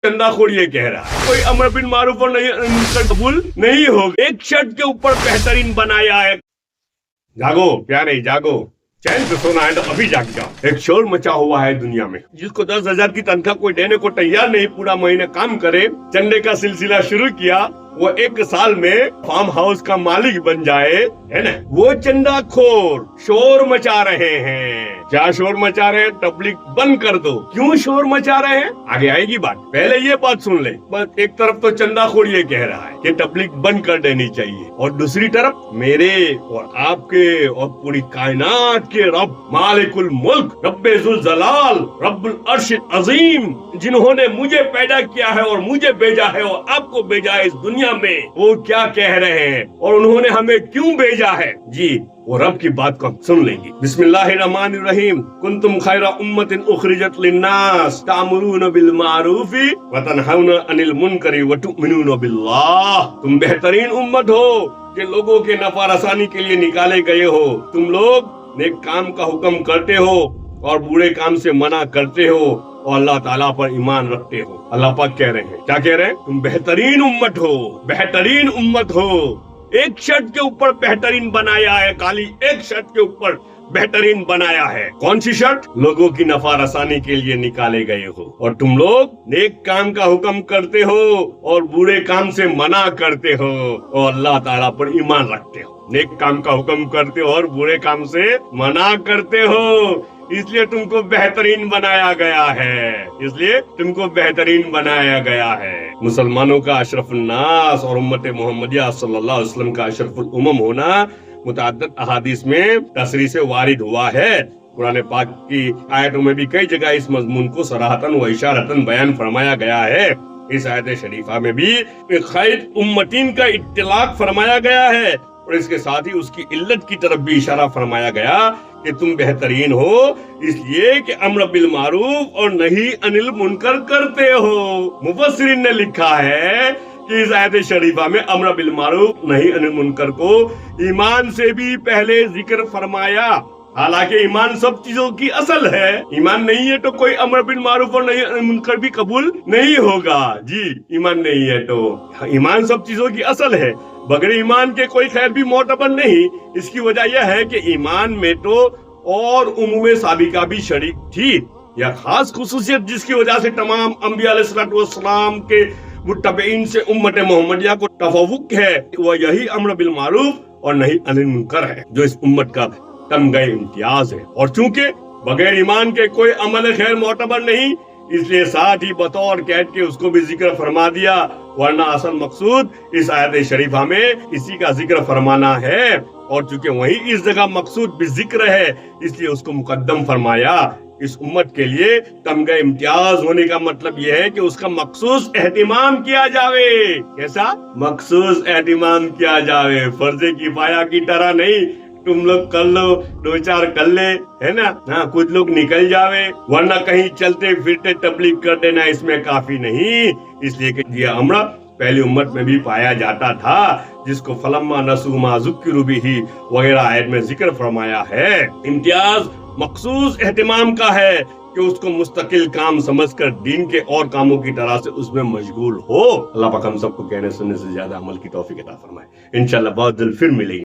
चंदा खोर ये कह रहा है कोई अमर बिन मारूफ और नहीं कबूल नहीं होगा। एक शर्ट के ऊपर बेहतरीन बनाया है। जागो प्यारे जागो, चैन से सोना है तो अभी जाग जाओ। एक शोर मचा हुआ है दुनिया में, जिसको 10,000 की तनख्वाह कोई देने को तैयार नहीं, पूरा महीने काम करे, चंदे का सिलसिला शुरू किया, वो 1 साल में फार्म हाउस का मालिक बन जाए, है ना। वो चंदा खोर शोर मचा रहे हैं। क्या शोर मचा रहे हैं? तबलीग बंद कर दो। क्यों शोर मचा रहे हैं आगे आएगी बात, पहले ये बात सुन ले। बस एक तरफ तो चंदा खोर ये कह रहा है कि तबलीग बंद कर देनी चाहिए, और दूसरी तरफ मेरे और आपके और पूरी कायनात के रब मालिकुल मुल्क रब्बे जुल जलाल रब्बुल अर्श अजीम, जिन्होंने मुझे पैदा किया है और मुझे भेजा है और आपको भेजा है इस दुनिया में, वो क्या कह रहे हैं और उन्होंने हमें क्यों भेजा है। जी वो रब की बात को हम सुन लेंगे। बिस्मिल्लाहिर्रहमानिर्रहीम। कुंतुम खैरा उम्मतिन उखरिजत लिन्नास तामुरून बिल मारूफी व तनहौना अनिल मुनकरी व तुमिनून बिल्लाह। तुम बेहतरीन उम्मत हो कि लोगों के नफा रसानी के लिए निकाले गए हो। तुम लोग नेक काम का हुक्म करते हो और बुरे काम से मना करते हो और अल्लाह ताला पर ईमान रखते हो। अल्लाह पाक कह रहे हैं, क्या कह रहे हैं? तुम बेहतरीन उम्मत हो, बेहतरीन उम्मत हो। एक शर्ट के ऊपर बेहतरीन बनाया है, खाली एक शर्ट के ऊपर बेहतरीन बनाया है। कौन सी शर्ट? लोगों की नफा रसानी के लिए निकाले गए हो और तुम लोग नेक काम का हुक्म करते हो और बुरे काम से मना करते हो और अल्लाह ताला पर ईमान रखते हो। नेक काम का हुक्म करते हो और बुरे काम से मना करते हो, इसलिए तुमको बेहतरीन बनाया गया है, इसलिए तुमको बेहतरीन बनाया गया है। मुसलमानों का अशरफुल नास और उम्मत मोहम्मदिया सल्लल्लाहु अलैहि वसल्लम का अशरफुल उम्म होना मुतअद्दिद अहादीस में तसरीह से वारिद हुआ है। कुरान पाक की आयतों में भी कई जगह इस मजमून को सराहतन व इशारतन बयान फरमाया गया है। इस आयत शरीफा में भी खैर उम्मतीन का इत्तलाक फरमाया गया है और इसके साथ ही उसकी इल्लत की तरफ भी इशारा फरमाया गया कि तुम बेहतरीन हो इसलिए कि अम्र बिल मारूफ और नही अनिल मुनकर करते हो। मुफस्सिरीन ने लिखा है कि इस आयत शरीफा में अम्र बिल मारूफ नही अनिल मुनकर को ईमान से भी पहले जिक्र फरमाया। हालांकि ईमान सब चीजों की असल है, ईमान नहीं है तो कोई अम्र बिल मारूफ और नही अनिल मुनकर भी कबूल नहीं होगा। जी ईमान नहीं है तो ईमान सब चीजों की असल है, बगैर ईमान के कोई खैर भी मोतबर नहीं। इसकी वजह यह है कि ईमान में तो और उमूम साबिका भी शरीक थी, या खास खुसूसियत जिसकी वजह से तमाम अंबिया अलैहिस्सलाम के मुत्तबईन से उम्मत मोहम्मदिया को तफावुक है, वह यही अम्र बिल मारूफ और नही अनिल मुनकर है जो इस उम्मत का तमगा इम्तियाज है। और चूंकि बगैर ईमान के कोई अमल खैर मोतबर नहीं, इसलिए साथ ही बतौर कैद के उसको भी जिक्र फरमा दिया, वरना असल मकसूद इस आयत शरीफा में इसी का जिक्र फरमाना है। और चूंकि वही इस जगह मकसूद भी जिक्र है, इसलिए उसको मुकद्दम फरमाया। इस उम्मत के लिए तमगा इम्तियाज होने का मतलब यह है कि उसका मखसूस एहतिमाम किया जावे। कैसा? मखसूस एहतिमाम किया जावे, फर्जे किफाया की तरह नहीं तुम लोग कर लो, 2-4 कर ले, है ना। हाँ कुछ लोग निकल जावे, वरना कहीं चलते फिरते तबलीग कर देना इसमें काफी नहीं। इसलिए कि ये अमर पहली उम्मत में भी पाया जाता था, जिसको फलम्मा नसू मा ज़ुक्किरू बिही वगैरह आयत में जिक्र फरमाया है। इम्तियाज मखसूस एहतिमाम का है कि उसको मुस्तकिल काम समझकर दीन के और कामों की तरह से उसमें मशगूल हो। अल्लाह पाक हम सबको कहने सुनने से ज्यादा अमल की तौफीक अता फरमाए। इंशाअल्लाह बहुत जल्द फिर मिलेंगे।